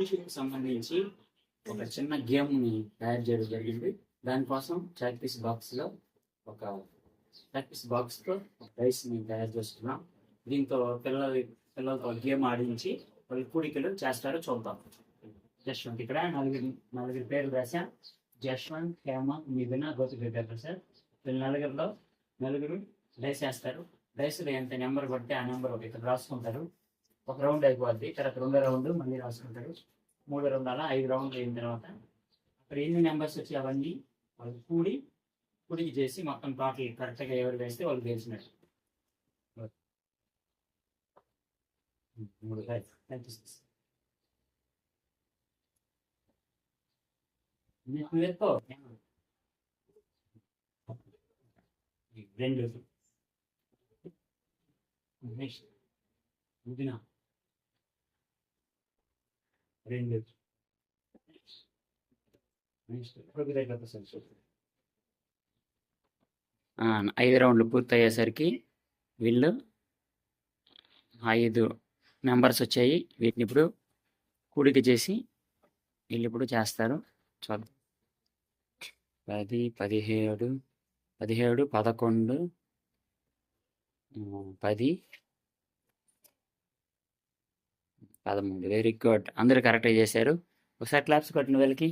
కూడికకి సంబంధించి ఒక చిన్న గేమ్ని తయారు చేయడం జరిగింది. దానికోసం చాక్పీస్ బాక్స్లో ఒక చాక్పీస్ బాక్స్తో రైస్ని తయారు చేస్తున్నాం. దీంతో పిల్లలతో గేమ్ ఆడించి వాళ్ళు కూడికలు చేస్తారో చూద్దాం. జశ్వంత్ ఇక్కడ నలుగురు పేర్లు రాశా. జశ్వంత్, హేమ, మిథున, గౌతమి పేరు సార్. వీళ్ళు నలుగురు డైస్ వేస్తారు. డైస్లో ఎంత నెంబర్ కొడితే ఆ నెంబర్ ఇక్కడ రాసుకుంటారు. ఒక రౌండ్ అయిపోద్ది. తర్వాత 2వ రౌండ్ మళ్ళీ రాసుకుంటారు. 3వ రౌండ్ అలా 5 రౌండ్లు అయిన తర్వాత అక్కడ ఎన్ని నెంబర్స్ వచ్చి అవన్నీ వాళ్ళు కూడికి చేసి మొత్తం టోటల్ కరెక్ట్గా ఎవరు వేస్తే వాళ్ళు గెలిచినట్టు. 3 2 నెక్స్ట్ 2 5 రౌండ్లు పూర్తయ్యేసరికి వీళ్ళు 5 మెంబర్స్ వచ్చాయి. వీటిని ఇప్పుడు కూడిక చేసి వీళ్ళు ఇప్పుడు చేస్తారు. చూద్దాం. 10, 17, 11, 10, 13. Very good. అందరూ కరెక్ట్గా చేశారు. ఒకసారి క్లాప్స్ కొట్టిన వీళ్ళకి.